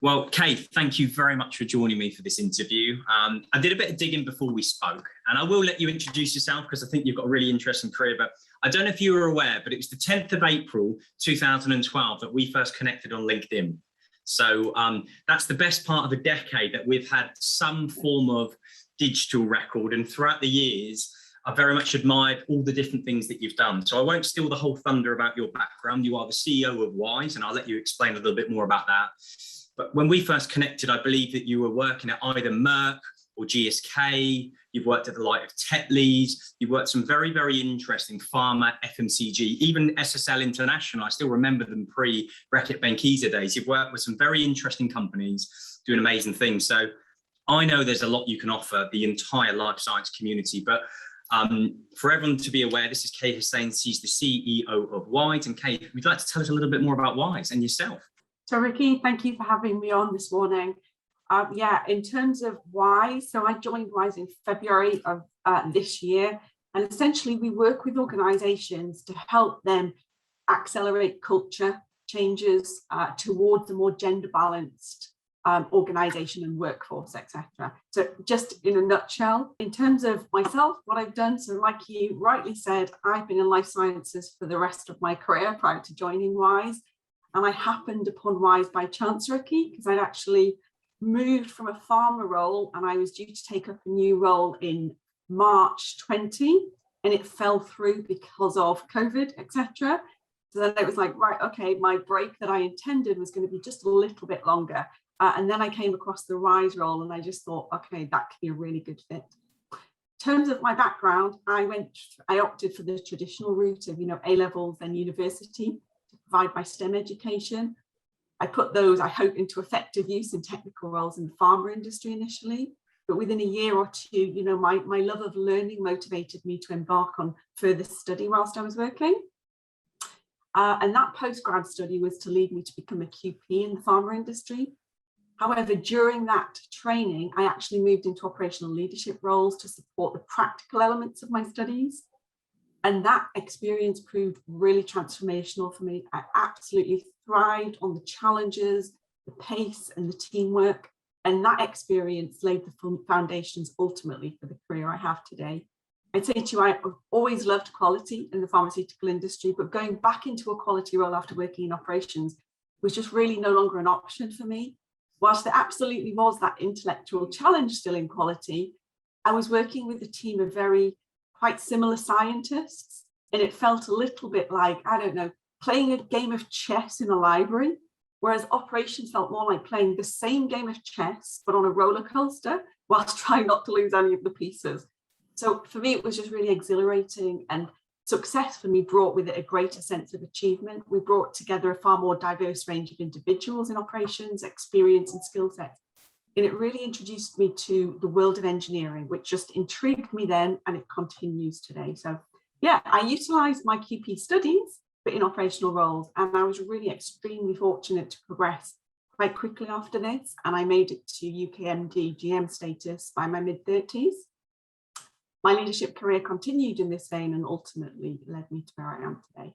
Well, Kay, thank you very much for joining me for this interview. I did a bit of digging before we spoke, and I will let you introduce yourself because I think you've got a really interesting career. But I don't know if you were aware, but it was the 10th of April 2012 that we first connected on LinkedIn. So that's the best part of a decade that we've had some form of digital record. And throughout the years, I very much admired all the different things that you've done. So I won't steal the whole thunder about your background. You are the CEO of Wise, and I'll let you explain a little bit more about that. But when we first connected, I believe that you were working at either Merck or GSK. You've worked at the light of Tetley's. You've worked some very, very interesting pharma, FMCG, even SSL International. I still remember them pre-Reckitt Benckiser days. You've worked with some very interesting companies doing amazing things. So I know there's a lot you can offer the entire life science community. But for everyone to be aware, this is Kay Hussain. She's the CEO of Wise. And Kay, would you like to tell us a little bit more about Wise and yourself? So Ricky, thank you for having me on this morning. In terms of Wise, so I joined Wise in February of this year, and essentially we work with organisations to help them accelerate culture changes towards a more gender balanced organisation and workforce, etc. So just in a nutshell, in terms of myself, what I've done, so like you rightly said, I've been in life sciences for the rest of my career prior to joining Wise. And I happened upon Wise by chance, Ricky, because I'd actually moved from a pharma role and I was due to take up a new role in March 20, and it fell through because of COVID, etc. So then it was like, right, okay, my break that I intended was going to be just a little bit longer. And then I came across the Rise role and I just thought, okay, that could be a really good fit. In terms of my background, I opted for the traditional route of, A-levels and university. Provide my STEM education. I put those, I hope, into effective use in technical roles in the pharma industry initially, but within a year or two, my love of learning motivated me to embark on further study whilst I was working. And that postgrad study was to lead me to become a QP in the pharma industry. However, during that training, I actually moved into operational leadership roles to support the practical elements of my studies. And that experience proved really transformational for me. I absolutely thrived on the challenges, the pace and the teamwork. And that experience laid the foundations ultimately for the career I have today. I'd say to you, I've always loved quality in the pharmaceutical industry, but going back into a quality role after working in operations was just really no longer an option for me. Whilst there absolutely was that intellectual challenge still in quality, I was working with a team of quite similar scientists, and it felt a little bit like, I don't know, playing a game of chess in a library, whereas operations felt more like playing the same game of chess but on a roller coaster whilst trying not to lose any of the pieces. So for me, it was just really exhilarating, and success for me brought with it a greater sense of achievement. We brought together a far more diverse range of individuals in operations, experience and skill sets. And it really introduced me to the world of engineering, which just intrigued me then, and it continues today. So yeah, I utilised my QP studies, but in operational roles, and I was really extremely fortunate to progress quite quickly after this, and I made it to UKMD GM status by my mid-30s. My leadership career continued in this vein and ultimately led me to where I am today.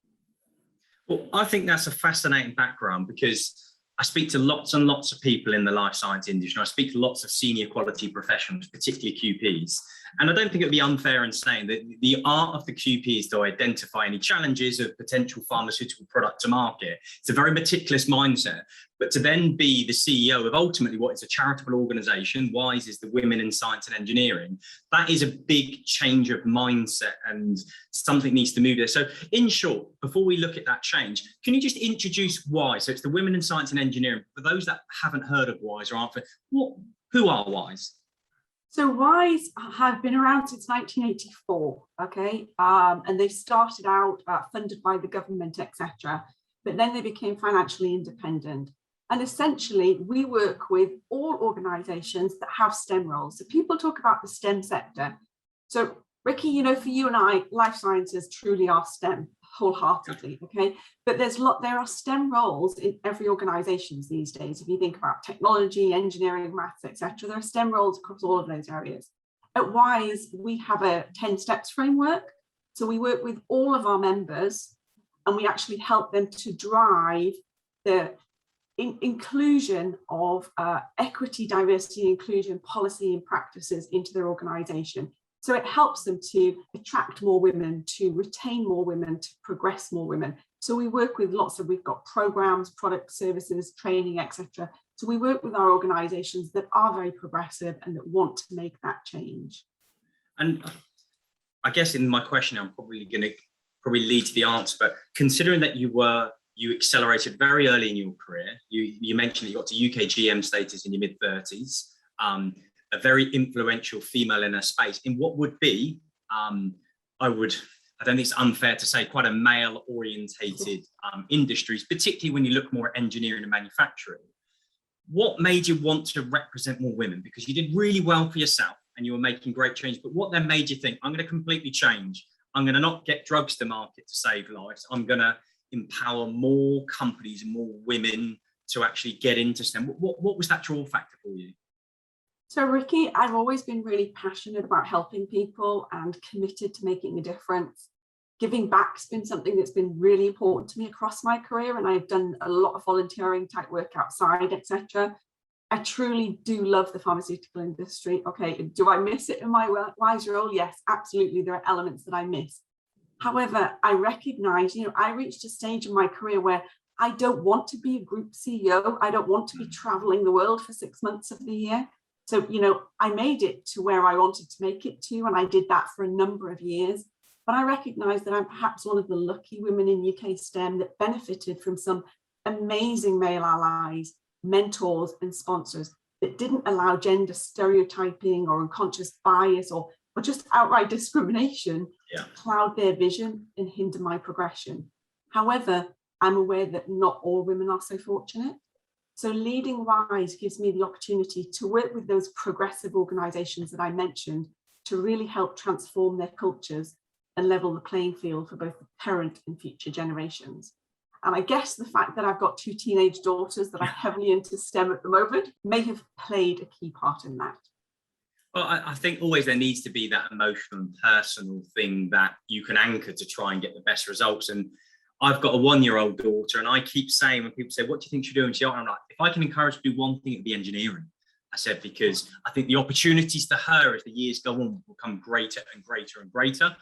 Well, I think that's a fascinating background because I speak to lots and lots of people in the life science industry. I speak to lots of senior quality professionals, particularly QPs. And I don't think it would be unfair in saying that the art of the QP is to identify any challenges of potential pharmaceutical product to market. It's a very meticulous mindset. But to then be the CEO of ultimately what is a charitable organization, Wise is the Women in Science and Engineering, that is a big change of mindset and something needs to move there. So in short, before we look at that change, can you just introduce Wise? So it's the Women in Science and Engineering. For those that haven't heard of Wise or aren't, who are Wise? So Wise have been around since 1984, okay? And they started out funded by the government, etc. But then they became financially independent. And essentially, we work with all organisations that have STEM roles. So people talk about the STEM sector. So Ricky, for you and I, life sciences truly are STEM wholeheartedly, okay? But there are STEM roles in every organisation these days. If you think about technology, engineering, maths, etc., there are STEM roles across all of those areas. At Wise, we have a 10 steps framework. So we work with all of our members and we actually help them to drive the inclusion of equity, diversity, inclusion policy and practices into their organisation. So it helps them to attract more women, to retain more women, to progress more women. So we work with we've got programs, products, services, training, etc. So we work with our organisations that are very progressive and that want to make that change. And I guess in my question, I'm probably going to lead to the answer, but considering that you accelerated very early in your career, you mentioned that you got to UK GM status in your mid-30s, a very influential female in her space, in what would be, I don't think it's unfair to say, quite a male-orientated industries, particularly when you look more at engineering and manufacturing. What made you want to represent more women? Because you did really well for yourself and you were making great change, but what then made you think, I'm going to completely change? I'm going to not get drugs to market to save lives. I'm going to empower more companies and more women to actually get into STEM. What was that draw factor for you? So Ricky, I've always been really passionate about helping people and committed to making a difference. Giving back's been something that's been really important to me across my career, and I've done a lot of volunteering type work outside, etc. I truly do love the pharmaceutical industry. Okay, do I miss it in my wise role? Yes, absolutely. There are elements that I miss. However, I recognize, I reached a stage in my career where I don't want to be a group CEO. I don't want to be traveling the world for 6 months of the year. So, I made it to where I wanted to make it to, and I did that for a number of years. But I recognize that I'm perhaps one of the lucky women in UK STEM that benefited from some amazing male allies, mentors and sponsors that didn't allow gender stereotyping or unconscious bias or just outright discrimination to cloud their vision and hinder my progression. However, I'm aware that not all women are so fortunate. So leading WISE gives me the opportunity to work with those progressive organisations that I mentioned to really help transform their cultures and level the playing field for both the current and future generations. And I guess the fact that I've got 2 teenage daughters that are heavily into STEM at the moment may have played a key part in that. Well, I think always there needs to be that emotional and personal thing that you can anchor to try and get the best results. And I've got a 1-year-old daughter, and I keep saying, when people say, what do you think you're doing? I'm like, if I can encourage her to do one thing, it'd be engineering. I said, because I think the opportunities to her as the years go on will become greater and greater and greater.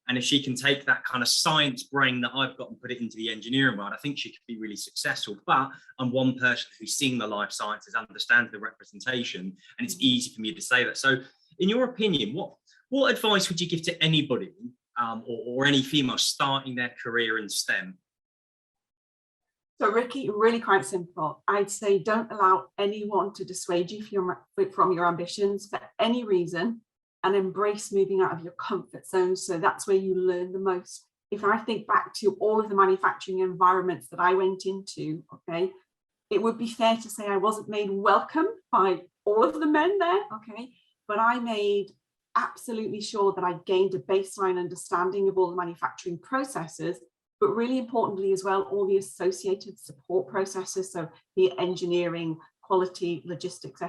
And if she can take that kind of science brain that I've got and put it into the engineering world, I think she could be really successful. But I'm one person who's seen the life sciences, understands the representation, and it's easy for me to say that. So in your opinion, what advice would you give to anybody or any female starting their career in STEM? So Ricky, really quite simple. I'd say don't allow anyone to dissuade you from your ambitions for any reason, and embrace moving out of your comfort zone. So that's where you learn the most. If I think back to all of the manufacturing environments that I went into, okay, it would be fair to say I wasn't made welcome by all of the men there, okay, but I made absolutely sure that I gained a baseline understanding of all the manufacturing processes, but really importantly as well, all the associated support processes, so the engineering, quality, logistics,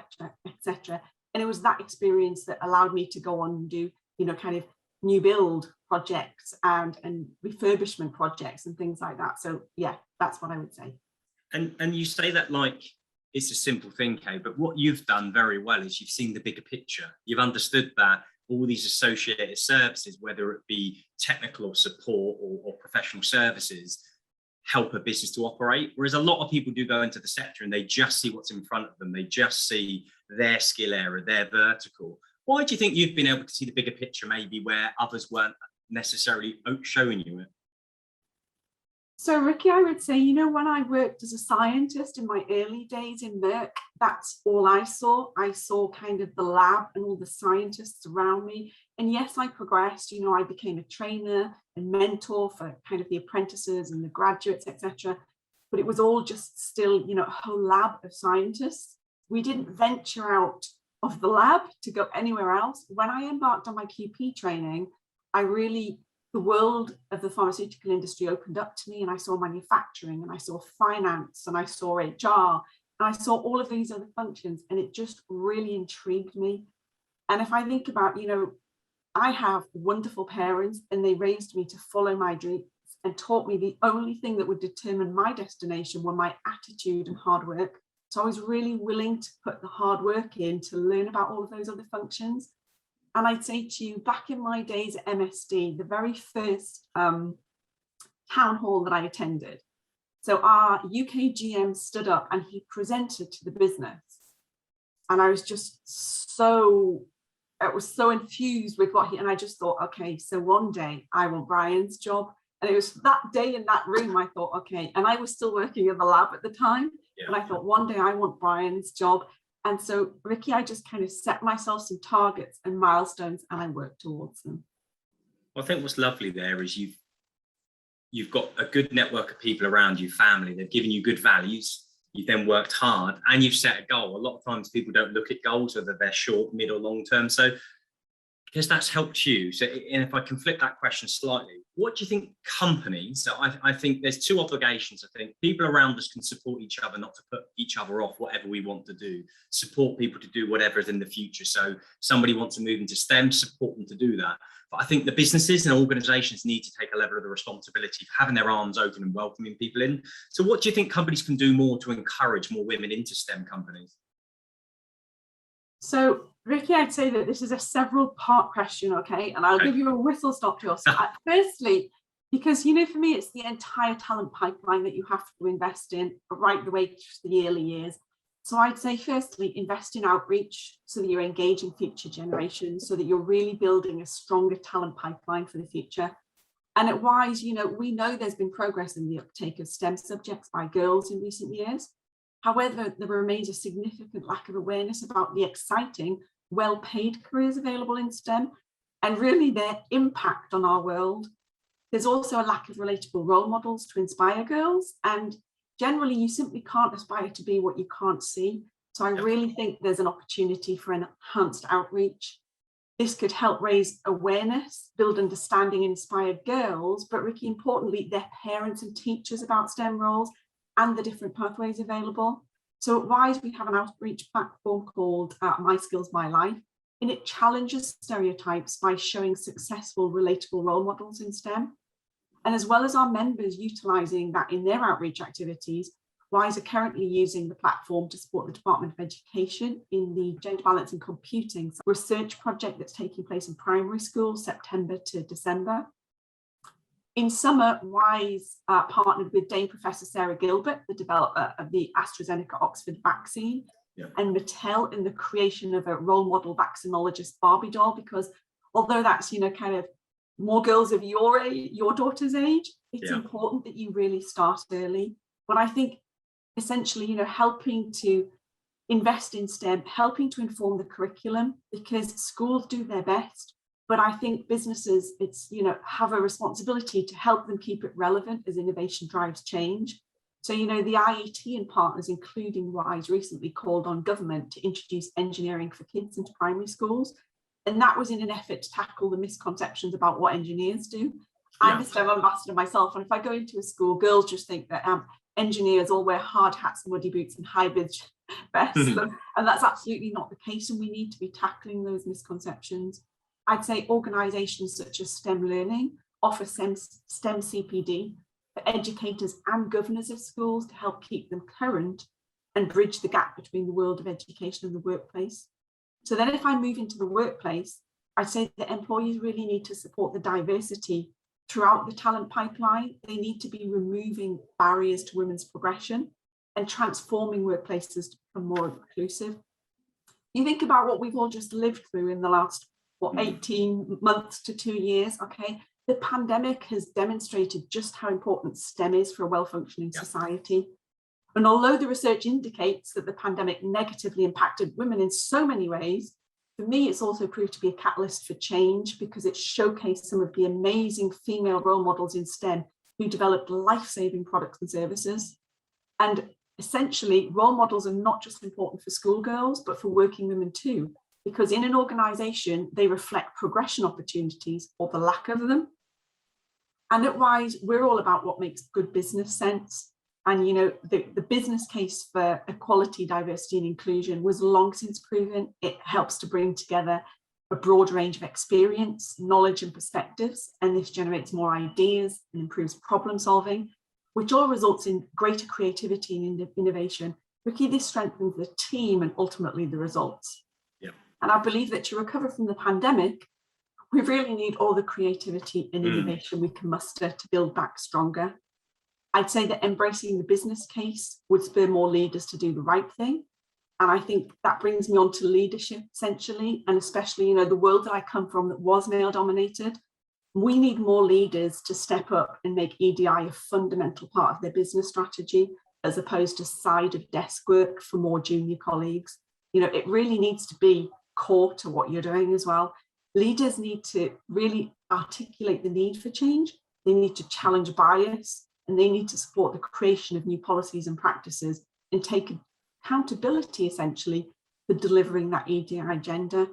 etc. And it was that experience that allowed me to go on and do, kind of new build projects and refurbishment projects and things like that. So yeah, that's what I would say. And you say that like it's a simple thing, Kay, but what you've done very well is you've seen the bigger picture. You've understood that all these associated services, whether it be technical or support or professional services, help a business to operate. Whereas a lot of people do go into the sector and they just see what's in front of them. They just see their skill area, their vertical. Why do you think you've been able to see the bigger picture, maybe where others weren't necessarily showing you it? So Ricky, I would say, when I worked as a scientist in my early days in Merck, that's all I saw. I saw kind of the lab and all the scientists around me. And yes, I progressed, I became a trainer and mentor for kind of the apprentices and the graduates, etc. But it was all just still, a whole lab of scientists. We didn't venture out of the lab to go anywhere else. When I embarked on my QP training, the world of the pharmaceutical industry opened up to me, and I saw manufacturing, and I saw finance, and I saw HR, and I saw all of these other functions, and it just really intrigued me. And if I think about, I have wonderful parents, and they raised me to follow my dreams, and taught me the only thing that would determine my destination were my attitude and hard work. So I was really willing to put the hard work in to learn about all of those other functions. And I'd say to you, back in my days at MSD, the very first town hall that I attended, so our UK GM stood up and he presented to the business. And I was just so infused with and I just thought, okay, so one day I want Brian's job. And it was that day in that room, I thought, okay, and I was still working in the lab at the time. Yeah. And I thought, one day I want Brian's job. And so, Ricky, I just kind of set myself some targets and milestones and I worked towards them. Well, I think what's lovely there is you've got a good network of people around you, family, they've given you good values. You've then worked hard and you've set a goal. A lot of times people don't look at goals, whether they're short, mid or long term. So because that's helped you. So, and if I can flip that question slightly, what do you think companies, so I think there's two obligations. I think people around us can support each other, not to put each other off whatever we want to do, support people to do whatever is in the future. So somebody wants to move into STEM, support them to do that. But I think the businesses and organizations need to take a level of the responsibility for having their arms open and welcoming people in. So what do you think companies can do more to encourage more women into STEM companies? So, Ricky, I'd say that this is a several part question, okay? And I'll give you a whistle stop tour. So, firstly, because, you know, for me, it's the entire talent pipeline that you have to invest in right the way through the early years. So I'd say, firstly, invest in outreach so that you're engaging future generations, so that you're really building a stronger talent pipeline for the future. And at Wise, you know, we know there's been progress in the uptake of STEM subjects by girls in recent years. However, there remains a significant lack of awareness about the exciting, well-paid careers available in STEM and really their impact on our world. There's also a lack of relatable role models to inspire girls, and generally you simply can't aspire to be what you can't see. So I really think there's an opportunity for enhanced outreach. This could help raise awareness, build understanding, inspire girls, but Ricky, importantly, their parents and teachers about STEM roles and the different pathways available. So at Wise, we have an outreach platform called My Skills, My Life, and it challenges stereotypes by showing successful, relatable role models in STEM. And as well as our members utilising that in their outreach activities, Wise are currently using the platform to support the Department of Education in the Gender Balance in Computing research project that's taking place in primary school, September to December. In summer, Wise partnered with Dame Professor Sarah Gilbert, the developer of the AstraZeneca Oxford vaccine, and Mattel in the creation of a role model vaccinologist Barbie doll, because although that's, you know, kind of more girls of your age, your daughter's age, it's important that you really start early. But I think essentially, you know, helping to invest in STEM, helping to inform the curriculum, because schools do their best. But I think businesses, have a responsibility to help them keep it relevant as innovation drives change. So, you know, the IET and partners, including Wise, recently called on government to introduce engineering for kids into primary schools. And that was in an effort to tackle the misconceptions about what engineers do. I'm a STEM ambassador myself. And if I go into a school, girls just think that engineers all wear hard hats, muddy boots and high-vis vests. And that's absolutely not the case. And we need to be tackling those misconceptions. I'd say organisations such as STEM Learning offer STEM CPD for educators and governors of schools to help keep them current and bridge the gap between the world of education and the workplace. So then if I move into the workplace, I'd say that employees really need to support the diversity throughout the talent pipeline. They need to be removing barriers to women's progression and transforming workplaces to become more inclusive. You think about what we've all just lived through in the last 18 months to 2 years, okay? The pandemic has demonstrated just how important STEM is for a well-functioning society. And although the research indicates that the pandemic negatively impacted women in so many ways, for me, it's also proved to be a catalyst for change because it showcased some of the amazing female role models in STEM who developed life-saving products and services. And essentially, role models are not just important for schoolgirls, but for working women too, because in an organisation, they reflect progression opportunities or the lack of them. And at Wise, we're all about what makes good business sense. And, you know, the business case for equality, diversity and inclusion was long since proven. It helps to bring together a broad range of experience, knowledge and perspectives, and this generates more ideas and improves problem solving, which all results in greater creativity and innovation. Ricky, this strengthens the team and ultimately the results. Yeah. And I believe that to recover from the pandemic, we really need all the creativity and innovation we can muster to build back stronger. I'd say that embracing the business case would spur more leaders to do the right thing. And I think that brings me on to leadership, essentially, and especially, the world that I come from that was male dominated. We need more leaders to step up and make EDI a fundamental part of their business strategy, as opposed to side of desk work for more junior colleagues. It really needs to be core to what you're doing as well. Leaders need to really articulate the need for change. They need to challenge bias, and they need to support the creation of new policies and practices and take accountability, essentially, for delivering that EDI agenda.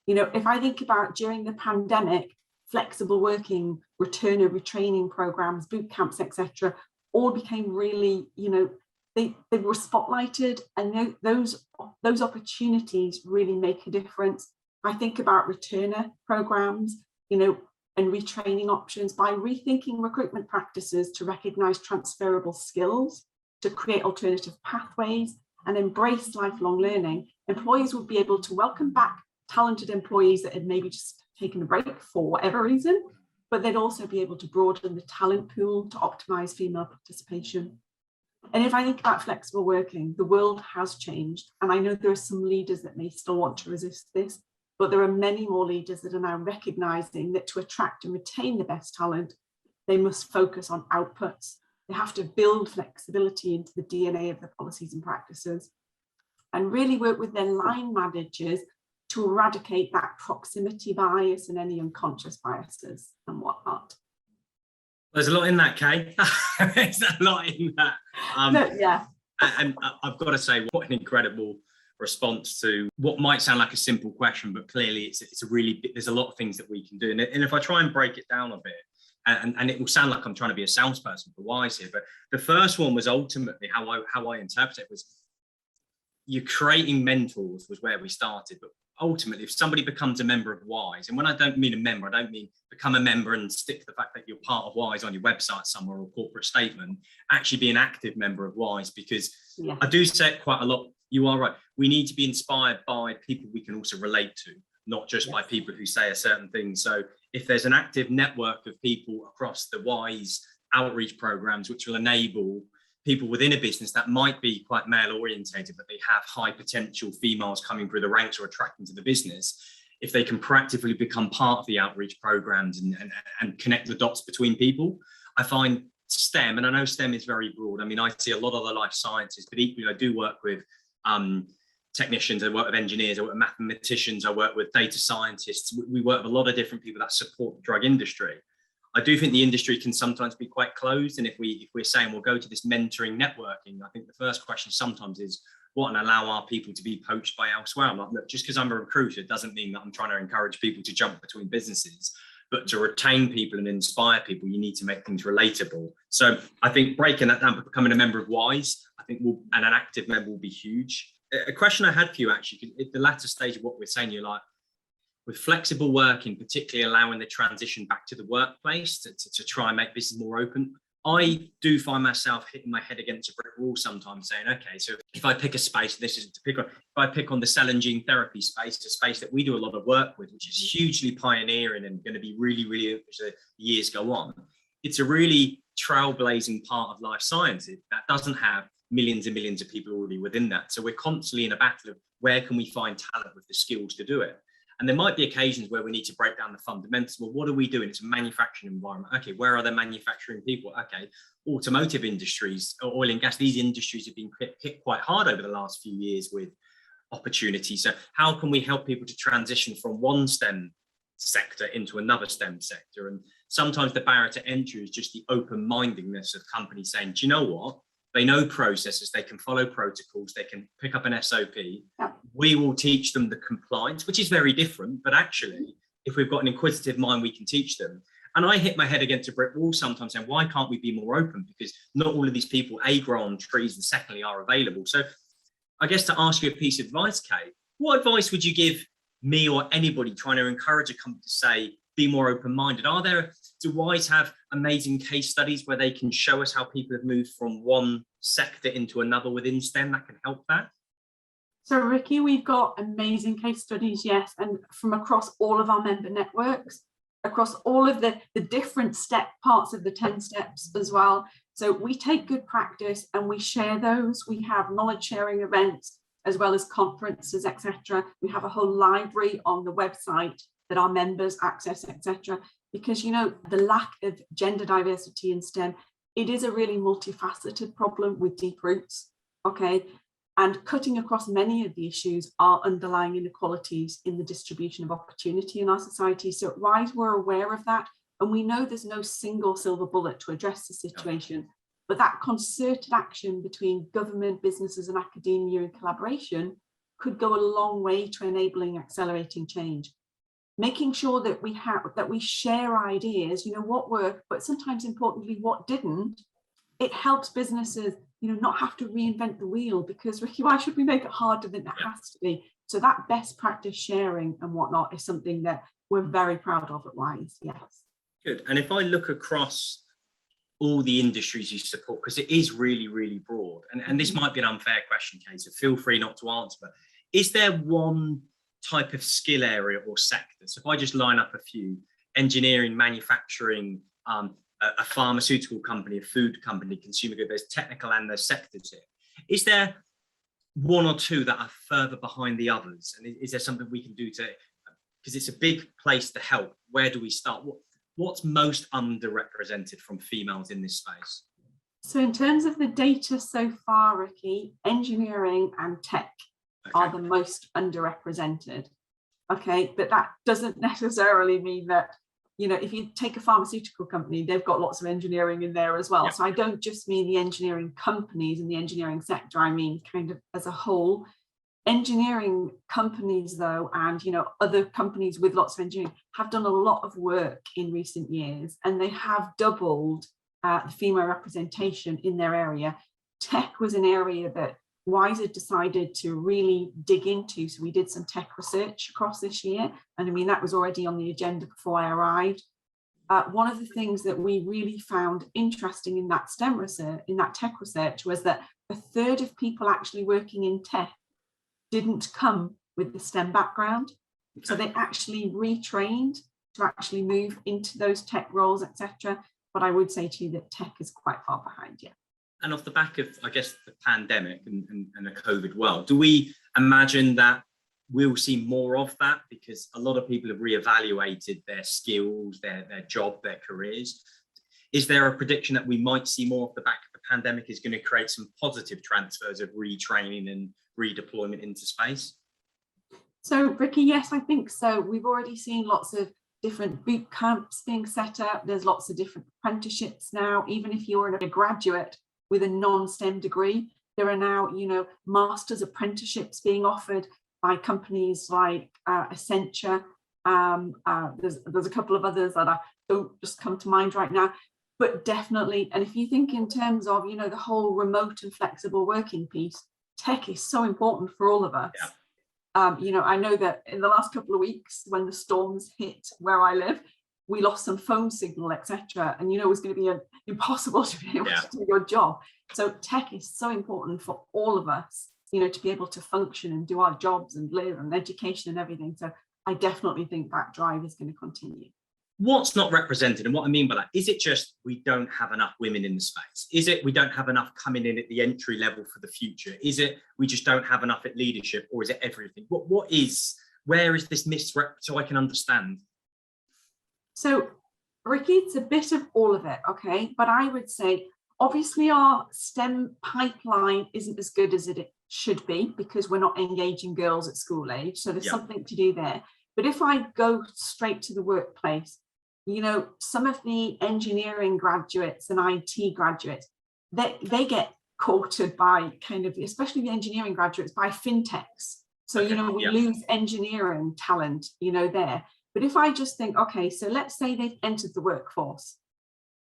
If I think about during the pandemic, flexible working, returner retraining programs, boot camps, etc., all became really, they were spotlighted, and those opportunities really make a difference. I think about returner programs, and retraining options by rethinking recruitment practices to recognize transferable skills, to create alternative pathways and embrace lifelong learning. Employees would be able to welcome back talented employees that had maybe just taken a break for whatever reason, but they'd also be able to broaden the talent pool to optimize female participation. And if I think about flexible working, the world has changed. And I know there are some leaders that may still want to resist this, but there are many more leaders that are now recognizing that to attract and retain the best talent, they must focus on outputs. They have to build flexibility into the DNA of the policies and practices, and really work with their line managers to eradicate that proximity bias and any unconscious biases and whatnot. There's a lot in that, Kay. There's a lot in that. Yeah. And I've got to say, what an incredible response to what might sound like a simple question, but clearly it's a really, there's a lot of things that we can do. And if I try and break it down a bit, and it will sound like I'm trying to be a salesperson for Wise here, but the first one was ultimately how I interpret it was you're creating mentors was where we started. But ultimately, if somebody becomes a member of Wise, and when I don't mean a member, I don't mean become a member and stick the fact that you're part of Wise on your website somewhere or corporate statement, actually be an active member of Wise, because I do say it quite a lot. You are right. We need to be inspired by people we can also relate to, not just by people who say a certain thing. So if there's an active network of people across the Wise outreach programs, which will enable people within a business that might be quite male orientated, but they have high potential females coming through the ranks or attracting to the business, if they can proactively become part of the outreach programs and connect the dots between people, I find STEM, and I know STEM is very broad. I mean, I see a lot of the life sciences, but equally I do work with technicians, I work with engineers, I work with mathematicians, I work with data scientists. We work with a lot of different people that support the drug industry. I do think the industry can sometimes be quite closed. And if we're saying we'll go to this mentoring networking, I think the first question sometimes is what, and allow our people to be poached by elsewhere. I'm like, look, just because I'm a recruiter doesn't mean that I'm trying to encourage people to jump between businesses, but to retain people and inspire people, you need to make things relatable. So I think breaking that down, but becoming a member of Wise, I think and an active member will be huge. A question I had for you actually, because at the latter stage of what we're saying, you're like, with flexible working, particularly allowing the transition back to the workplace to try and make business more open, I do find myself hitting my head against a brick wall sometimes saying, okay, so if I pick a space, this is to pick on, if I pick on the cell and gene therapy space, a space that we do a lot of work with, which is hugely pioneering and going to be really, really, as the years go on, it's a really trailblazing part of life sciences that doesn't have millions and millions of people already within that. So we're constantly in a battle of where can we find talent with the skills to do it? And there might be occasions where we need to break down the fundamentals. Well, what are we doing? It's a manufacturing environment. Okay, where are the manufacturing people? Okay, automotive industries, oil and gas, these industries have been hit quite hard over the last few years with opportunity. So how can we help people to transition from one STEM sector into another STEM sector? And sometimes the barrier to entry is just the open-mindedness of companies saying, do you know what? They know processes, they can follow protocols, they can pick up an SOP. We will teach them the compliance, which is very different, but actually, if we've got an inquisitive mind, we can teach them. And I hit my head against a brick wall sometimes saying, why can't we be more open? Because not all of these people, A, grow on trees, and secondly, are available. So I guess to ask you a piece of advice, Kate, what advice would you give me or anybody trying to encourage a company to say, be more open-minded? Do Wise have amazing case studies where they can show us how people have moved from one sector into another within STEM that can help that? So Ricky, we've got amazing case studies, yes, and from across all of our member networks, across all of the different parts of the 10 steps as well. So we take good practice and we share those. We have knowledge sharing events as well as conferences, etc. We have a whole library on the website that our members access, etc. Because, you know, the lack of gender diversity in STEM, it is a really multifaceted problem with deep roots, okay? And cutting across many of the issues are underlying inequalities in the distribution of opportunity in our society. So at Rise, we're aware of that. And we know there's no single silver bullet to address the situation, but that concerted action between government, businesses and academia in collaboration could go a long way to enabling accelerating change. Making sure that we share ideas, you know, what worked, but sometimes importantly, what didn't. It helps businesses, you know, not have to reinvent the wheel, because Ricky, why should we make it harder than it has to be? So that best practice sharing and whatnot is something that we're very proud of at Wise. Yes. Good. And if I look across all the industries you support, because it is really, really broad, and this might be an unfair question, Kate, so feel free not to answer, but is there one type of skill area or sector? So if I just line up a few: engineering, manufacturing, a pharmaceutical company, a food company, consumer goods, there's technical and there's sectors here. Is there one or two that are further behind the others? And is there something we can do to, because it's a big place to help, where do we start? What's most underrepresented from females in this space? So in terms of the data so far, Ricky, engineering and tech are the most underrepresented. Okay, but that doesn't necessarily mean that, you know, if you take a pharmaceutical company, they've got lots of engineering in there as well. Yeah. So I don't just mean the engineering companies and the engineering sector, I mean kind of as a whole. Engineering companies though, and, you know, other companies with lots of engineering have done a lot of work in recent years, and they have doubled the female representation in their area. Tech was an area that Wise had decided to really dig into. So we did some tech research across this year. And I mean, that was already on the agenda before I arrived. One of the things that we really found interesting in that STEM research, in that tech research, was that a third of people actually working in tech didn't come with the STEM background. So they actually retrained to actually move into those tech roles, etc. But I would say to you that tech is quite far behind, yeah. And off the back of, I guess, the pandemic and the COVID world, do we imagine that we'll see more of that? Because a lot of people have reevaluated their skills, their job, their careers. Is there a prediction that we might see more off the back of the pandemic is going to create some positive transfers of retraining and redeployment into space? So, Ricky, yes, I think so. We've already seen lots of different boot camps being set up. There's lots of different apprenticeships now. Even if you're a graduate with a non-STEM degree, there are now, you know, master's apprenticeships being offered by companies like Accenture. There's a couple of others that I don't just come to mind right now, but definitely. And if you think in terms of, you know, the whole remote and flexible working piece, tech is so important for all of us. Yeah. You know, I know that in the last couple of weeks when the storms hit where I live, we lost some phone signal, etc. And, you know, it was going to be impossible to be able to do your job. So tech is so important for all of us, you know, to be able to function and do our jobs and live and education and everything. So I definitely think that drive is going to continue. What's not represented, and what I mean by that, is it just we don't have enough women in the space? Is it we don't have enough coming in at the entry level for the future? Is it we just don't have enough at leadership, or is it everything? Where is this misrep, so I can understand? So, Ricky, it's a bit of all of it, okay? But I would say, obviously, our STEM pipeline isn't as good as it should be because we're not engaging girls at school age. So there's something to do there. But if I go straight to the workplace, you know, some of the engineering graduates and IT graduates, they get courted by kind of, especially the engineering graduates, by fintechs. So, you know, we lose engineering talent, you know, there. But if I just think, okay, so let's say they've entered the workforce,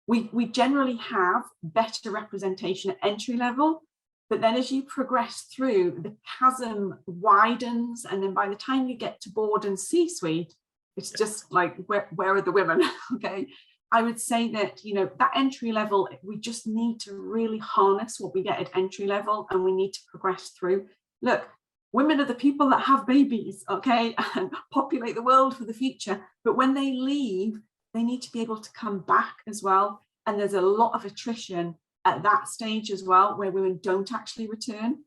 we generally have better representation at entry level, But then as you progress through, the chasm widens, and then by the time you get to board and C-suite, it's just like, where are the women? Okay. I would say that, you know, that entry level, we just need to really harness what we get at entry level, and we need to progress through. Look, women are the people that have babies, okay, and populate the world for the future. But when they leave, they need to be able to come back as well. And there's a lot of attrition at that stage as well, where women don't actually return.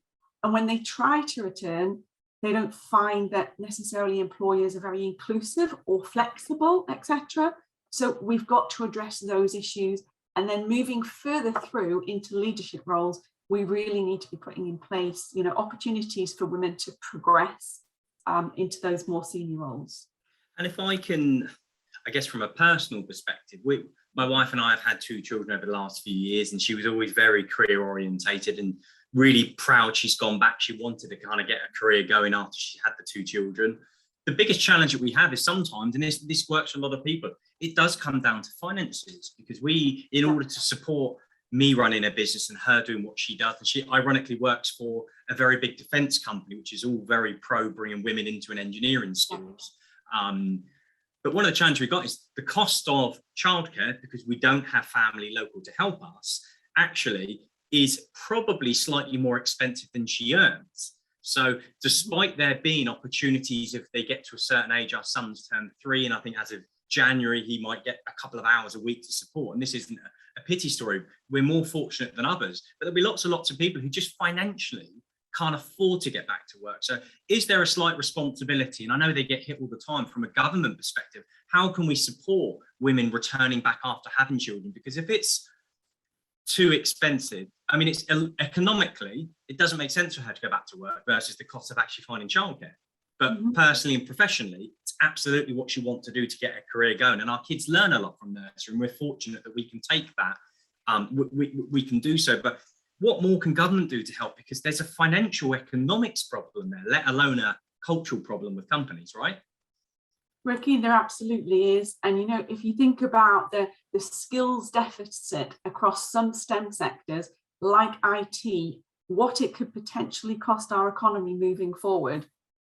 And when they try to return, they don't find that necessarily employers are very inclusive or flexible, etc. So we've got to address those issues. And then moving further through into leadership roles, we really need to be putting in place, you know, opportunities for women to progress into those more senior roles. And if I can, I guess from a personal perspective, my wife and I have had 2 children over the last few years, and she was always very career orientated and really proud she's gone back. She wanted to kind of get a career going after she had the 2 children. The biggest challenge that we have is sometimes, and this works for a lot of people, it does come down to finances, because we, in order to support me running a business and her doing what she does, and she ironically works for a very big defense company, which is all very pro bringing women into an engineering skills. But one of the challenges we've got is the cost of childcare, because we don't have family local to help us, actually is probably slightly more expensive than she earns. So despite there being opportunities, if they get to a certain age, our son's turned 3, and I think as of January, he might get a couple of hours a week to support. And this isn't a pity story. We're more fortunate than others, but there'll be lots and lots of people who just financially can't afford to get back to work. So is there a slight responsibility? And I know they get hit all the time from a government perspective. How can we support women returning back after having children? Because if it's too expensive, I mean, it's economically, it doesn't make sense for her to go back to work versus the cost of actually finding childcare. But personally and professionally, it's absolutely what she wants to do to get a career going. And our kids learn a lot from nursery, and we're fortunate that we can take that. We can do so. But what more can government do to help? Because there's a financial economics problem there, let alone a cultural problem with companies, right? Ricky, there absolutely is. And, you know, if you think about the skills deficit across some STEM sectors like IT, what it could potentially cost our economy moving forward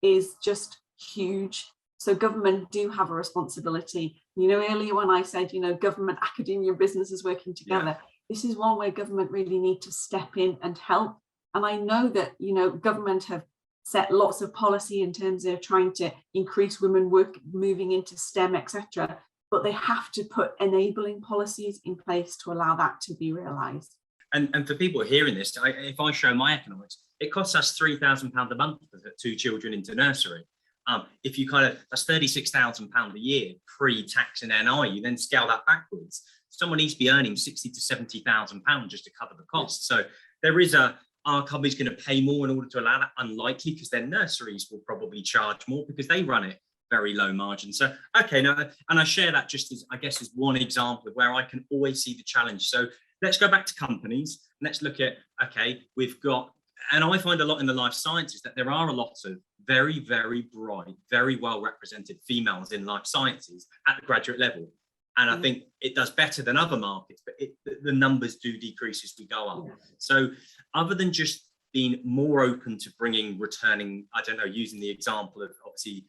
is just huge. So government do have a responsibility. You know, earlier when I said, you know, government, academia, businesses working together, this is one where government really need to step in and help. And I know that, you know, government have set lots of policy in terms of trying to increase women work, moving into STEM, etc. But they have to put enabling policies in place to allow that to be realised. And for people hearing this, if I show my economics, it costs us £3,000 a month to put 2 children into nursery. If you that's £36,000 a year pre-tax and NI, you then scale that backwards. Someone needs to be earning £60,000 to £70,000 just to cover the cost. So there is our company's going to pay more in order to allow that? Unlikely, because their nurseries will probably charge more because they run it very low margin. So, okay, now, and I share that just as, I guess, as one example of where I can always see the challenge. So let's go back to companies. Let's look at, okay, we've got, and I find a lot in the life sciences that there are a lot of very, very bright, very well represented females in life sciences at the graduate level. And I think it does better than other markets, but the numbers do decrease as we go up. So other than just being more open to bringing returning, I don't know, using the example of obviously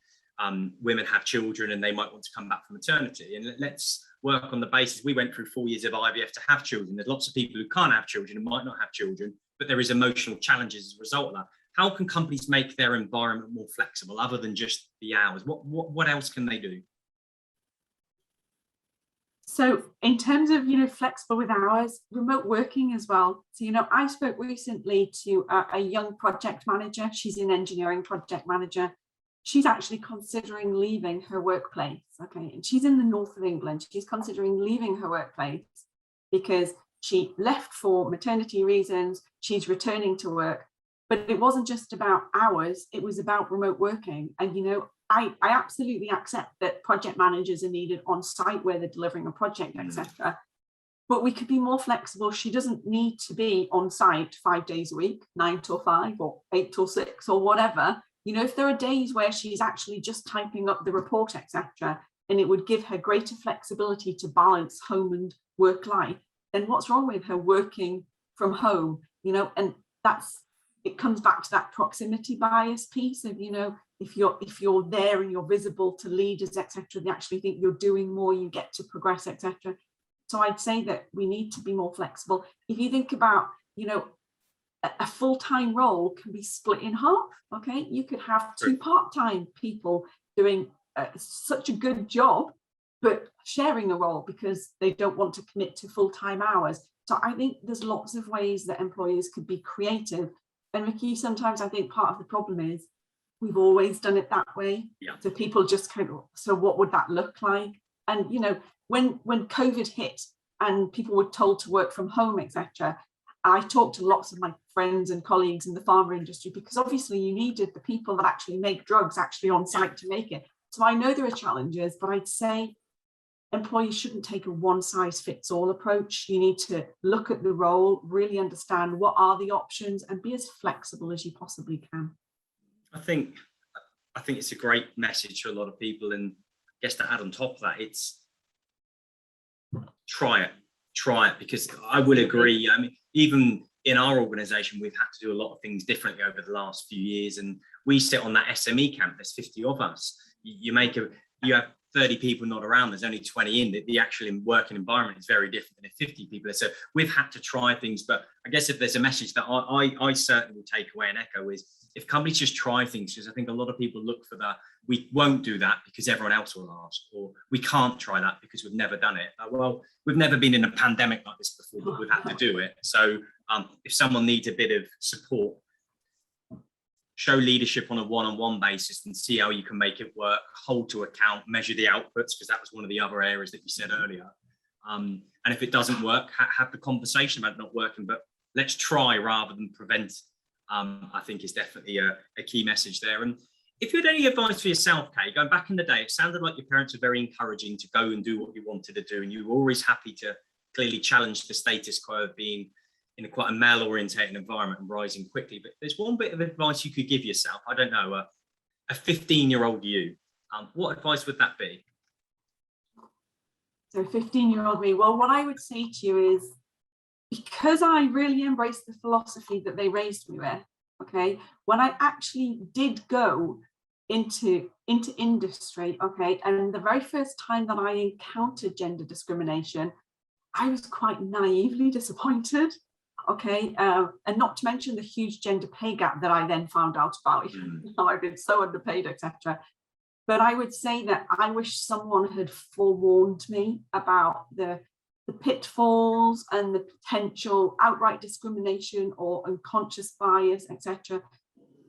women have children and they might want to come back from maternity. And let's work on the basis, we went through 4 years of IVF to have children. There's lots of people who can't have children and might not have children, but there is emotional challenges as a result of that. How can companies make their environment more flexible other than just the hours? What else can they do? So in terms of, you know, flexible with hours, remote working as well. So, you know, I spoke recently to a young project manager. She's an engineering project manager. She's actually considering leaving her workplace. Okay. And she's in the north of England. She's considering leaving her workplace because she left for maternity reasons. She's returning to work. But it wasn't just about hours. It was about remote working. And, you know, I absolutely accept that project managers are needed on site where they're delivering a project, etc. But we could be more flexible. She doesn't need to be on site 5 days a week, 9 till 5 or 8 till 6 or whatever. You know, if there are days where she's actually just typing up the report, etc., and it would give her greater flexibility to balance home and work life, then what's wrong with her working from home? You know, and it comes back to that proximity bias piece of, if you're there and you're visible to leaders, etc., they actually think you're doing more, you get to progress, etc. So I'd say that we need to be more flexible. If you think about, a full-time role can be split in half. Okay, you could have two part-time people doing such a good job, but sharing a role because they don't want to commit to full-time hours. So I think there's lots of ways that employers could be creative. And Ricky, sometimes I think part of the problem is we've always done it that way. Yeah. So people just kind of, so what would that look like? And when COVID hit and people were told to work from home, etc., I talked to lots of my friends and colleagues in the pharma industry, because obviously you needed the people that actually make drugs actually on site to make it. So I know there are challenges, but I'd say employees shouldn't take a one-size-fits-all approach. You need to look at the role, really understand what are the options, and be as flexible as you possibly can. I think it's a great message for a lot of people, and I guess to add on top of that, it's try it, because I will agree. I mean, even in our organization, we've had to do a lot of things differently over the last few years, and we sit on that SME camp. There's 50 of us. You have 30 people not around, there's only 20 in. The actual working environment is very different than if 50 people. So we've had to try things, but I guess if there's a message that I certainly will take away and echo is, if companies just try things, because I think a lot of people look for that, we won't do that because everyone else will ask, or we can't try that because we've never done it. Well, we've never been in a pandemic like this before, but we've had to do it. So if someone needs a bit of support, show leadership on a one-on-one basis and see how you can make it work, hold to account, measure the outputs, because that was one of the other areas that you said earlier. And if it doesn't work, have the conversation about it not working, but let's try rather than prevent. I think is definitely a key message there. And if you had any advice for yourself, Kay, going back in the day, it sounded like your parents were very encouraging to go and do what you wanted to do, and you were always happy to clearly challenge the status quo of being in quite a male-orientated environment and rising quickly. But there's one bit of advice you could give yourself, I don't know, a 15-year-old you. What advice would that be? So 15-year-old me, well, what I would say to you is, because I really embraced the philosophy that they raised me with, okay, when I actually did go into industry, okay, and the very first time that I encountered gender discrimination, I was quite naively disappointed. Okay, and not to mention the huge gender pay gap that I then found out about. I've been so underpaid, etc. But I would say that I wish someone had forewarned me about the pitfalls and the potential outright discrimination or unconscious bias, etc.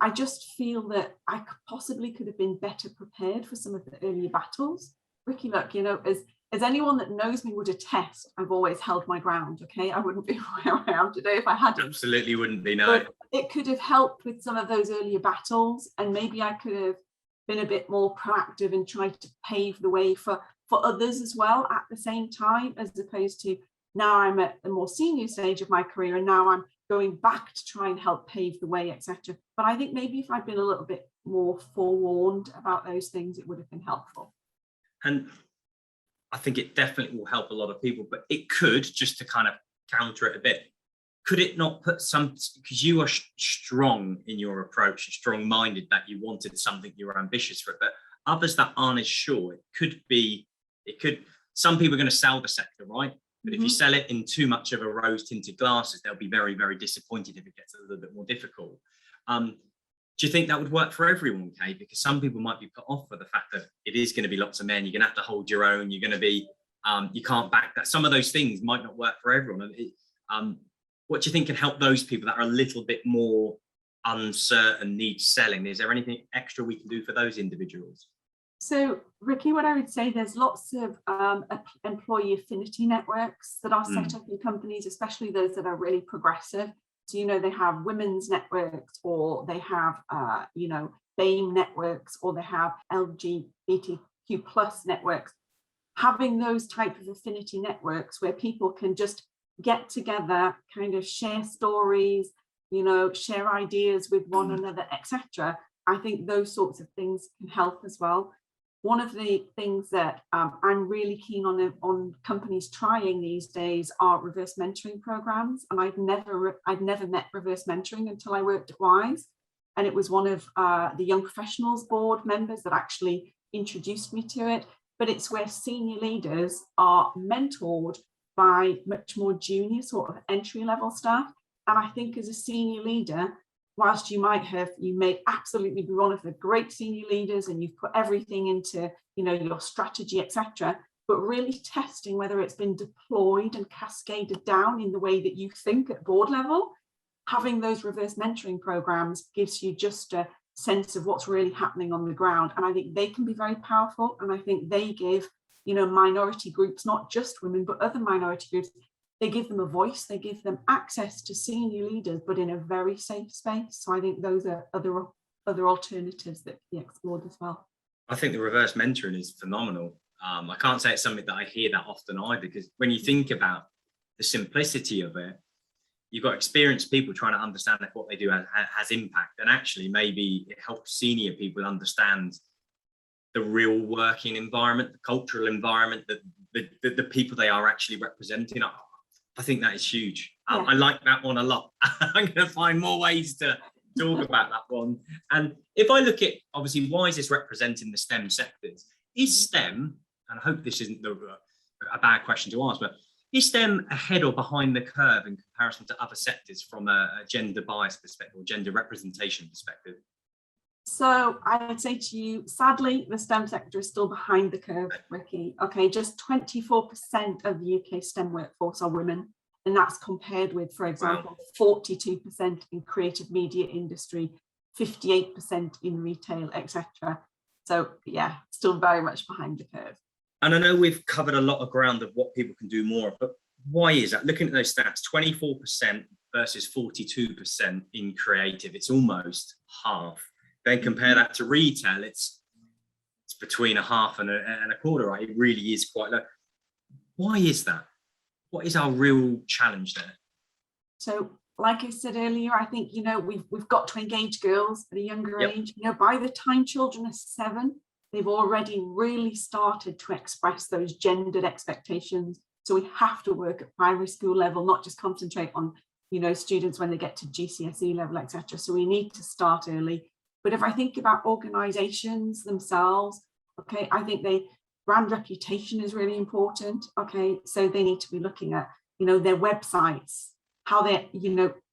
I just feel that I possibly could have been better prepared for some of the earlier battles. Ricky, look, as anyone that knows me would attest, I've always held my ground, okay? I wouldn't be where I am today if I hadn't. Absolutely wouldn't be, no. But it could have helped with some of those earlier battles, and maybe I could have been a bit more proactive and tried to pave the way for others as well at the same time, as opposed to now I'm at the more senior stage of my career and now I'm going back to try and help pave the way, etc. But I think maybe if I'd been a little bit more forewarned about those things, it would have been helpful. And I think it definitely will help a lot of people, but it could, just to kind of counter it a bit, could it not put some, because you are strong in your approach, strong-minded that you wanted something, you were ambitious for it, but others that aren't as sure, some people are going to sell the sector, right? But if you sell it in too much of a rose-tinted glasses, they'll be very, very disappointed if it gets a little bit more difficult. Do you think that would work for everyone, Kay? Because some people might be put off by the fact that it is going to be lots of men. You're going to have to hold your own. You're going to be, you can't back that. Some of those things might not work for everyone. What do you think can help those people that are a little bit more uncertain, need selling? Is there anything extra we can do for those individuals? So, Ricky, what I would say, there's lots of employee affinity networks that are set up in companies, especially those that are really progressive. So, they have women's networks, or they have, BAME networks, or they have LGBTQ plus networks. Having those type of affinity networks where people can just get together, kind of share stories, share ideas with one another, etc. I think those sorts of things can help as well. one of the things that I'm really keen on companies trying these days are reverse mentoring programs. And I'd never met reverse mentoring until I worked at Wise. And it was one of the Young Professionals Board members that actually introduced me to it. But it's where senior leaders are mentored by much more junior sort of entry level staff. And I think as a senior leader, whilst you may absolutely be one of the great senior leaders and you've put everything into, your strategy, etc., but really testing whether it's been deployed and cascaded down in the way that you think at board level. Having those reverse mentoring programs gives you just a sense of what's really happening on the ground. And I think they can be very powerful. And I think they give, minority groups, not just women, but other minority groups, they give them a voice, they give them access to senior leaders, but in a very safe space. So I think those are other alternatives that can be explored as well. I think the reverse mentoring is phenomenal. I can't say it's something that I hear that often either, because when you think about the simplicity of it, you've got experienced people trying to understand if what they do has impact. And actually, maybe it helps senior people understand the real working environment, the cultural environment, the people they are actually representing. I think that is huge. Yeah. I like that one a lot. I'm going to find more ways to talk about that one. And if I look at, obviously, Wise is representing the STEM sectors. Is STEM, and I hope this isn't a bad question to ask, but is STEM ahead or behind the curve in comparison to other sectors from a gender bias perspective or gender representation perspective? So I would say to you, sadly, the STEM sector is still behind the curve, Ricky. Okay, just 24% of the UK STEM workforce are women. And that's compared with, for example, 42% in creative media industry, 58% in retail, etc. So yeah, still very much behind the curve. And I know we've covered a lot of ground of what people can do more, but why is that? Looking at those stats, 24% versus 42% in creative, it's almost half. Then compare that to retail, it's between a half and a quarter, right? It really is quite low. Why is that? What is our real challenge there? So, like I said earlier, I think, we've got to engage girls at a younger age. By the time children are 7, they've already really started to express those gendered expectations. So we have to work at primary school level, not just concentrate on, students when they get to GCSE level, etc. So we need to start early. But if I think about organizations themselves, okay, I think brand reputation is really important. Okay, so they need to be looking at, their websites, how they,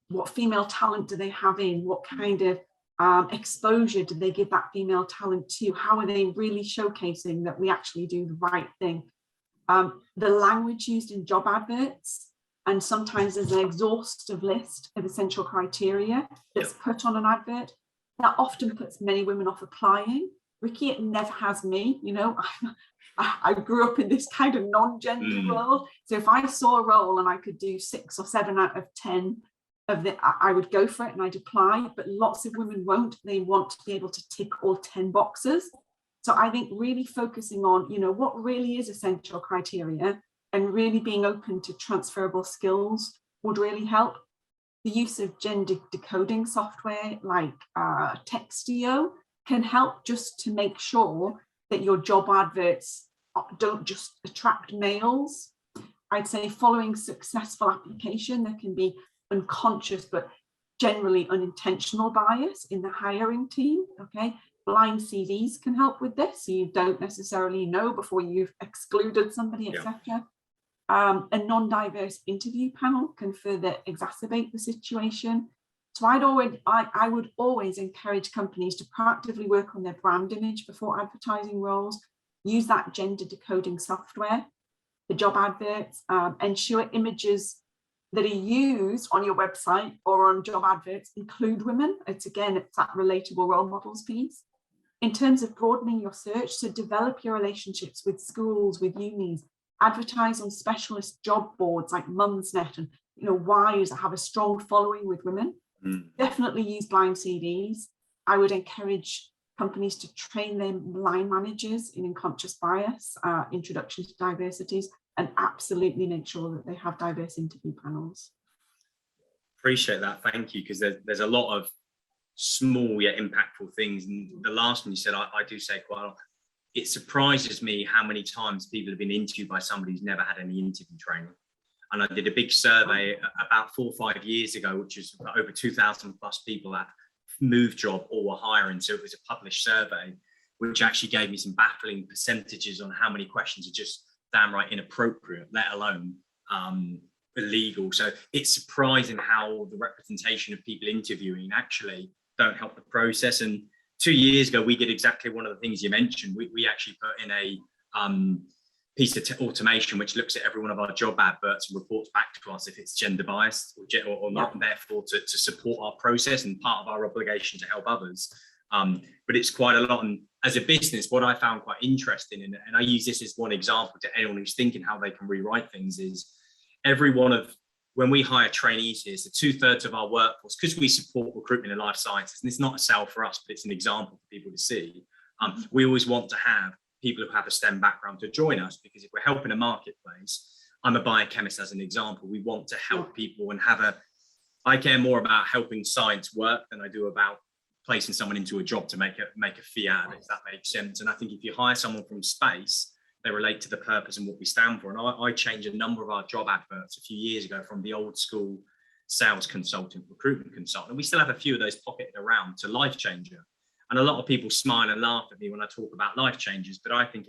what female talent do they have in, what kind of exposure do they give that female talent to, how are they really showcasing that we actually do the right thing. The language used in job adverts, and sometimes there's an exhaustive list of essential criteria that's put on an advert. That often puts many women off applying. Ricky, it never has me. I grew up in this kind of non-gender world. So if I saw a role and I could do 6 or 7 out of 10 of it, I would go for it and I'd apply. But lots of women won't. They want to be able to tick all 10 boxes. So I think really focusing on, what really is essential criteria and really being open to transferable skills would really help. The use of gender decoding software like Textio can help just to make sure that your job adverts don't just attract males. I'd say following successful application, there can be unconscious but generally unintentional bias in the hiring team. Okay, blind CVs can help with this, so you don't necessarily know before you've excluded somebody, etc. A non-diverse interview panel can further exacerbate the situation. So I would always encourage companies to proactively work on their brand image before advertising roles, use that gender decoding software, the job adverts, ensure images that are used on your website or on job adverts include women. It's that relatable role models piece. In terms of broadening your search, so develop your relationships with schools, with unis, advertise on specialist job boards like Mumsnet and Wise that have a strong following with women. Definitely use blind CVs. I would encourage companies to train their line managers in unconscious bias, introduction to diversities, and absolutely make sure that they have diverse interview panels. Appreciate that, thank you, because there's a lot of small yet impactful things. And the last one you said, I do say quite a lot. it surprises me how many times people have been interviewed by somebody who's never had any interview training. And I did a big survey about 4 or 5 years ago, which is over 2,000 plus people that moved job or were hiring. So it was a published survey, which actually gave me some baffling percentages on how many questions are just downright inappropriate, let alone illegal. So it's surprising how the representation of people interviewing actually don't help the process. And 2 years ago, we did exactly one of the things you mentioned. We actually put in a piece of automation which looks at every one of our job adverts and reports back to us if it's gender biased or not, and therefore to support our process and part of our obligation to help others. But it's quite a lot. And as a business, what I found quite interesting, and I use this as one example to anyone who's thinking how they can rewrite things, is when we hire trainees here, so 2/3 of our workforce, because we support recruitment in life sciences, and it's not a sell for us, but it's an example for people to see. We always want to have people who have a STEM background to join us, because if we're helping a marketplace, I'm a biochemist as an example, we want to help people and I care more about helping science work than I do about placing someone into a job to make a fee out of it, if that makes sense. And I think if you hire someone from space, they relate to the purpose and what we stand for. And I changed a number of our job adverts a few years ago from the old school sales consultant, recruitment consultant, and we still have a few of those pocketed around, to life changer. And a lot of people smile and laugh at me when I talk about life changes, but I think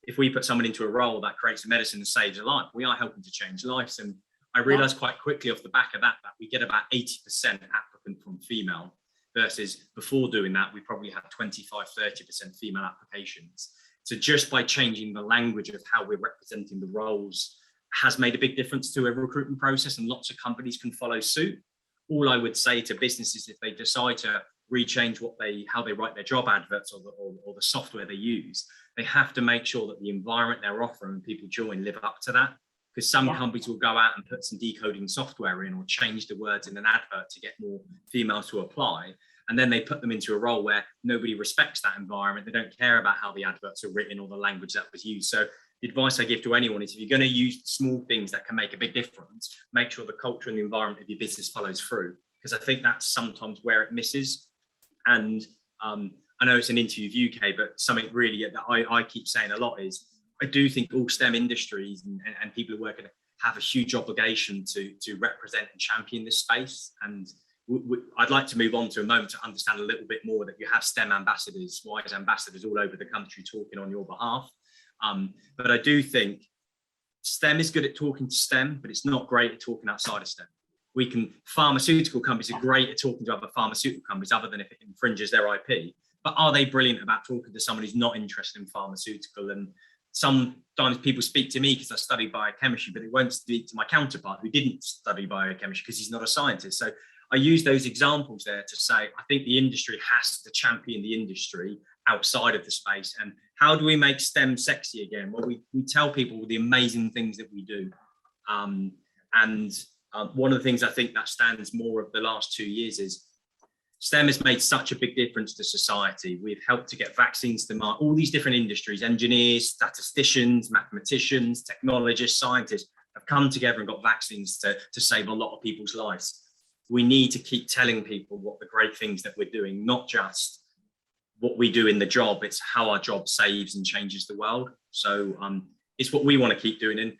if we put someone into a role that creates a medicine and saves a life, we are helping to change lives. And I realized quite quickly off the back of that we get about 80% applicant from female, versus before doing that, we probably had 25-30% female applications. So just by changing the language of how we're representing the roles has made a big difference to a recruitment process, and lots of companies can follow suit. All I would say to businesses, if they decide to rechange how they write their job adverts or the software they use, they have to make sure that the environment they're offering when people join live up to that. Because some companies will go out and put some decoding software in, or change the words in an advert to get more females to apply. And then they put them into a role where nobody respects that environment. They don't care about how the adverts are written or the language that was used. So the advice I give to anyone is, if you're going to use small things that can make a big difference, make sure the culture and the environment of your business follows through. Because I think that's sometimes where it misses. And I know it's an interview of UK, but something really that I keep saying a lot is, I do think all STEM industries and people who work in it have a huge obligation to represent and champion this space. And I'd like to move on to a moment to understand a little bit more that you have STEM ambassadors, WISE ambassadors all over the country talking on your behalf. But I do think STEM is good at talking to STEM, but it's not great at talking outside of STEM. Pharmaceutical companies are great at talking to other pharmaceutical companies, other than if it infringes their IP. But are they brilliant about talking to someone who's not interested in pharmaceutical? And sometimes people speak to me because I studied biochemistry, but they won't speak to my counterpart who didn't study biochemistry because he's not a scientist. So I use those examples there to say, I think the industry has to champion the industry outside of the space. And how do we make STEM sexy again? Well, we tell people the amazing things that we do. One of the things I think that stands more of the last 2 years is STEM has made such a big difference to society. We've helped to get vaccines to market. All these different industries, engineers, statisticians, mathematicians, technologists, scientists have come together and got vaccines to save a lot of people's lives. We need to keep telling people what the great things that we're doing, not just what we do in the job, it's how our job saves and changes the world. So it's what we want to keep doing. And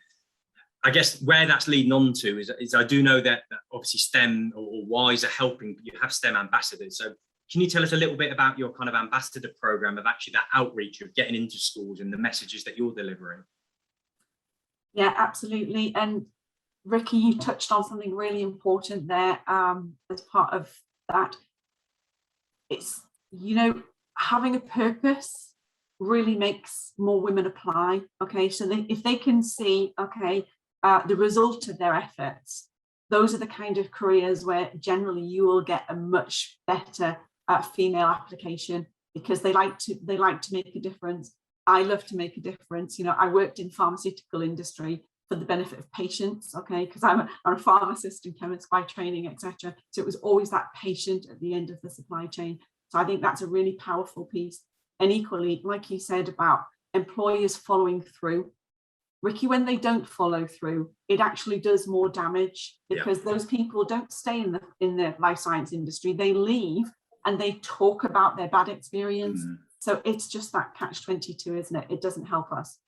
I guess where that's leading on to is I do know that obviously STEM or WISE are helping, you have STEM ambassadors. So can you tell us a little bit about your kind of ambassador program of actually that outreach of getting into schools and the messages that you're delivering? Yeah, absolutely. And Ricky, you touched on something really important there as part of that. It's, having a purpose really makes more women apply. Okay, so if they can see, the result of their efforts, those are the kind of careers where generally you will get a much better female application, because they like to make a difference. I love to make a difference. I worked in pharmaceutical industry for the benefit of patients, because I'm a pharmacist and chemist by training, etc. So it was always that patient at the end of the supply chain. So I think that's a really powerful piece. And equally, like you said about employers following through, Ricky, when they don't follow through, it actually does more damage, because those people don't stay in the life science industry. They leave and they talk about their bad experience. So it's just that catch-22, isn't it? It doesn't help us.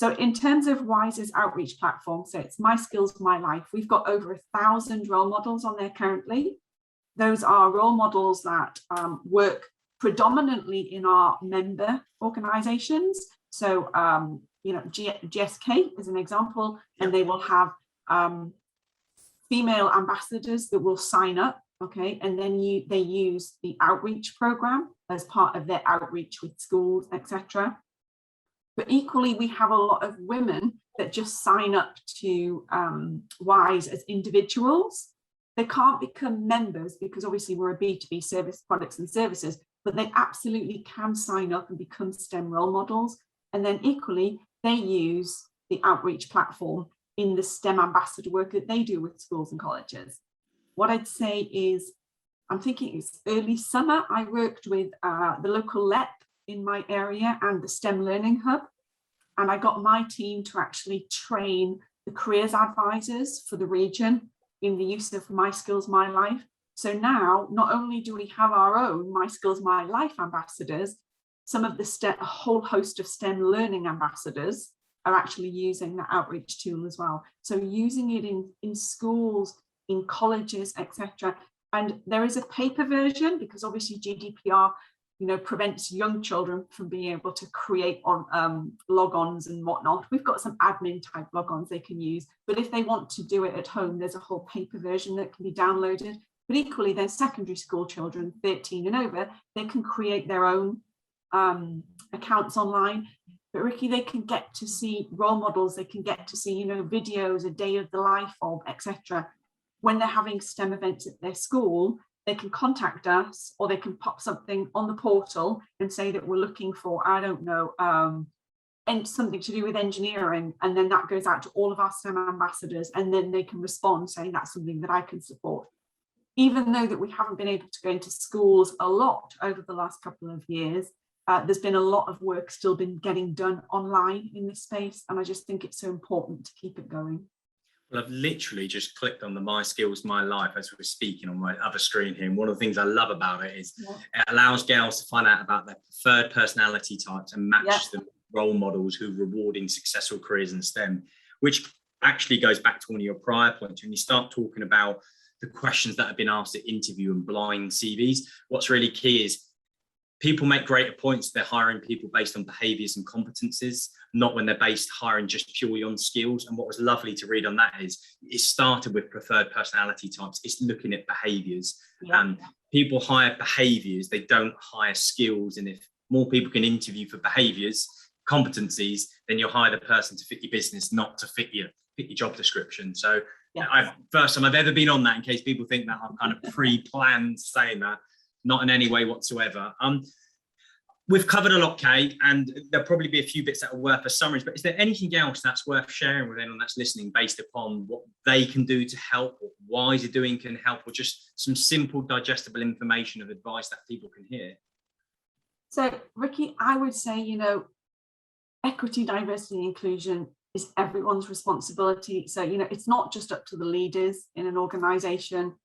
So in terms of WISE's outreach platform, so it's My Skills, My Life, we've got over 1,000 role models on there currently. Those are role models that work predominantly in our member organizations. So, GSK is an example, and they will have female ambassadors that will sign up, okay, and then they use the outreach program as part of their outreach with schools, etc. But equally, we have a lot of women that just sign up to WISE as individuals. They can't become members because obviously we're a B2B service, products and services, but they absolutely can sign up and become STEM role models. And then equally, they use the outreach platform in the STEM ambassador work that they do with schools and colleges. What I'd say is, I'm thinking it's early summer, I worked with the local LEP in my area and the STEM Learning Hub. And I got my team to actually train the careers advisors for the region in the use of My Skills, My Life. So now, not only do we have our own My Skills, My Life ambassadors, some of the a whole host of STEM learning ambassadors are actually using that outreach tool as well. So using it in schools, in colleges, etc. And there is a paper version because obviously GDPR, prevents young children from being able to create on logons and whatnot. We've got some admin type logons they can use, but if they want to do it at home, there's a whole paper version that can be downloaded. But equally, there's secondary school children, 13 and over, they can create their own accounts online. But Ricky, they can get to see role models, they can get to see, videos, a day of the life of, etc. When they're having STEM events at their school, they can contact us or they can pop something on the portal and say that we're looking for, I don't know, and something to do with engineering. And then that goes out to all of our STEM ambassadors and then they can respond saying that's something that I can support. Even though that we haven't been able to go into schools a lot over the last couple of years, there's been a lot of work still been getting done online in this space. And I just think it's so important to keep it going. Well, I've literally just clicked on the My Skills, My Life as we're speaking on my other screen here. And one of the things I love about it is it allows girls to find out about their preferred personality types and match them with role models who are rewarding successful careers in STEM, which actually goes back to one of your prior points. When you start talking about the questions that have been asked at interview and blind CVs, what's really key is people make greater points. They're hiring people based on behaviours and competencies, not when they're based hiring just purely on skills. And what was lovely to read on that is it started with preferred personality types. It's looking at behaviours. People hire behaviours, they don't hire skills. And if more people can interview for behaviours, competencies, then you'll hire the person to fit your business, not to fit your job description. So first time I've ever been on that, in case people think that I'm kind of pre-planned saying that. Not in any way whatsoever. We've covered a lot, Kate, and there'll probably be a few bits that are worth a summary, but is there anything else that's worth sharing with anyone that's listening based upon what they can do to help, what WISE are doing can help, or just some simple digestible information of advice that people can hear? So, Ricky, I would say, equity, diversity, and inclusion is everyone's responsibility. So, it's not just up to the leaders in an organization.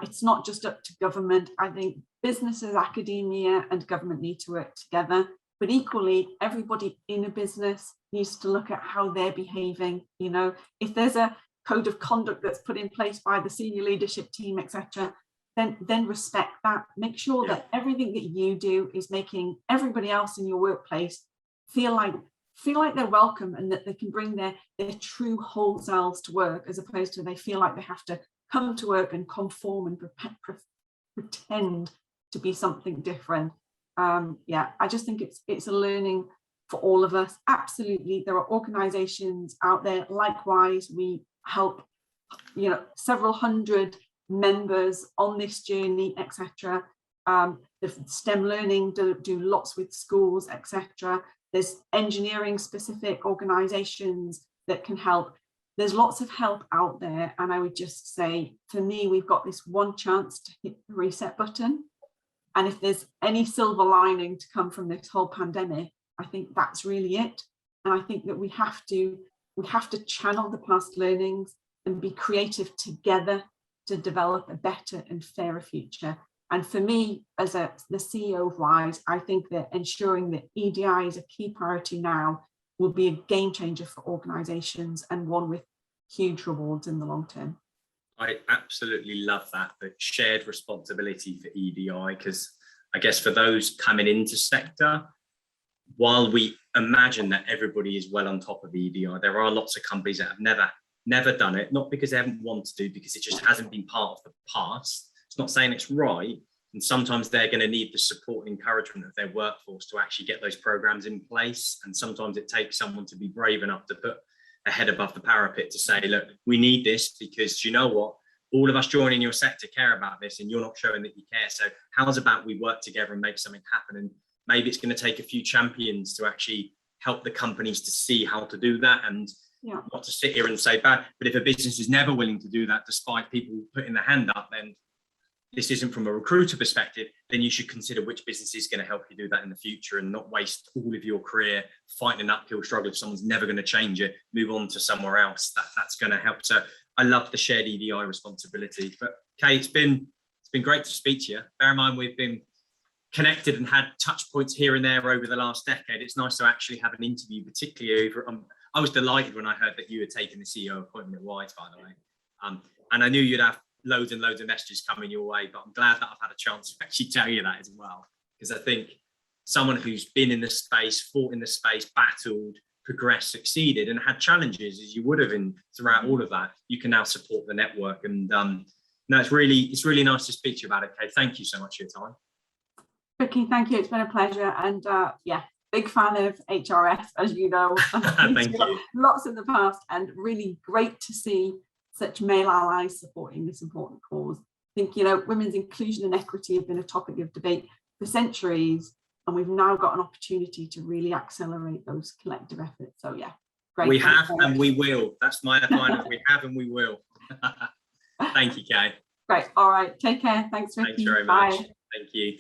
It's not just up to government. I think businesses, academia, and government need to work together. But equally, everybody in a business needs to look at how they're behaving. If there's a code of conduct that's put in place by the senior leadership team, etc., then respect that. Make sure that everything that you do is making everybody else in your workplace feel like they're welcome and that they can bring their true whole selves to work, as opposed to they feel like they have to come to work and conform and pretend to be something different. I just think it's a learning for all of us. Absolutely, there are organizations out there. Likewise, we help several hundred members on this journey, etc. The STEM learning do lots with schools, etc. There's engineering specific organizations that can help. There's lots of help out there. And I would just say, for me, we've got this one chance to hit the reset button. And if there's any silver lining to come from this whole pandemic, I think that's really it. And I think that we have to channel the past learnings and be creative together to develop a better and fairer future. And for me, as the CEO of WISE, I think that ensuring that EDI is a key priority now will be a game changer for organisations, and one with huge rewards in the long term. I absolutely love that, the shared responsibility for EDI, because I guess for those coming into sector, while we imagine that everybody is well on top of EDI, there are lots of companies that have never done it, not because they haven't wanted to, because it just hasn't been part of the past. It's not saying it's right. And sometimes they're going to need the support and encouragement of their workforce to actually get those programs in place. And sometimes it takes someone to be brave enough to put a head above the parapet to say, look, we need this, because you know what? All of us joining your sector care about this, and you're not showing that you care. So how's about we work together and make something happen? And maybe it's going to take a few champions to actually help the companies to see how to do that, and not to sit here and say bad. But if a business is never willing to do that, despite people putting their hand up, then this isn't from a recruiter perspective, then you should consider which business is going to help you do that in the future, and not waste all of your career fighting an uphill struggle. If someone's never going to change it, move on to somewhere else. That's going to help. So I love the shared EDI responsibility. But Kay, it's been great to speak to you. Bear in mind, we've been connected and had touch points here and there over the last decade. It's nice to actually have an interview, particularly over. I was delighted when I heard that you had taken the CEO appointment at WISE, by the way. And I knew you'd have loads and loads of messages coming your way, but I'm glad that I've had a chance to actually tell you that as well. Because I think someone who's been in the space, fought in the space, battled, progressed, succeeded, and had challenges as you would have throughout all of that, you can now support the network. And no, it's really nice to speak to you about it, Kay. Thank you so much for your time. Ricky, thank you. It's been a pleasure. And big fan of HRS, as you know. Thank you. Lots in the past, and really great to see such male allies supporting this important cause. I think, women's inclusion and equity have been a topic of debate for centuries, and we've now got an opportunity to really accelerate those collective efforts. So great. We have and we will. That's my final. We have and we will. Thank you, Kay. Great. All right. Take care. Thanks, Ricky. Thanks very much. Bye. Thank you.